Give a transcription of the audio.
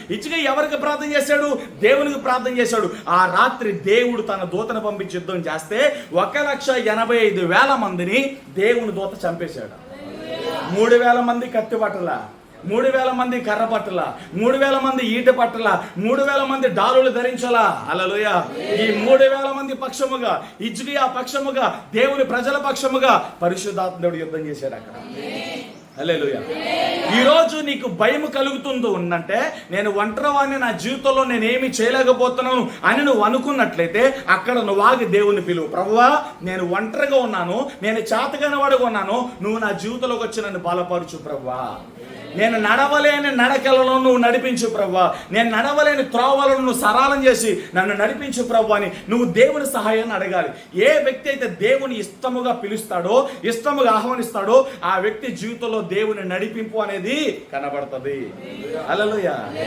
హిజ్కియా ఎవరికి ప్రార్థన చేశాడు? దేవునికి ప్రార్థన చేశాడు. ఆ రాత్రి దేవుడు తన దూతను పంపించి యుద్ధం చేస్తే 1,85,000 మందిని దేవుని దూత చంపేశాడు. 3,000 మంది కత్తి పట్టల, 3,000 మంది కర్ర పట్టల, 3,000 మంది ఈట పట్టల, 3,000 మంది డాలులు ధరించాలా. హల్లెలూయా. ఈ 3,000 మంది పక్షముగా, హిజ్కియా పక్షముగా, దేవుని ప్రజల పక్షముగా పరిశుద్ధాత్ముడు యుద్ధం చేశాడు అక్కడ. హల్లెలూయా. ఈరోజు నీకు భయం కలుగుతుందో ఉందంటే, నేను ఒంటరివాడిని, నా జీవితంలో నేను ఏమి చేయలేకపోతున్నాను అని నువ్వు అనుకున్నట్లయితే అక్కడ నువ్వు ఆగి దేవుని పిలువు. ప్రభువా, నేను ఒంటరిగా ఉన్నాను, నేను చేతగాని వాడుగా ఉన్నాను, నువ్వు నా జీవితంలోకి వచ్చి నన్ను బలపరచు ప్రభువా. నేను నడవలేని నడకలను నువ్వు నడిపించు ప్రభువా. నేను నడవలేని త్రోవలను నువ్వు సరళం చేసి నన్ను నడిపించు ప్రభువా అని నువ్వు దేవుని సహాయాన్ని అడగాలి. ఏ వ్యక్తి అయితే దేవుని ఇష్టముగా పిలుస్తాడో, ఇష్టముగా ఆహ్వానిస్తాడో, ఆ వ్యక్తి జీవితంలో దేవుని నడిపింపు అనేది కనబడుతుంది. హల్లెలూయా.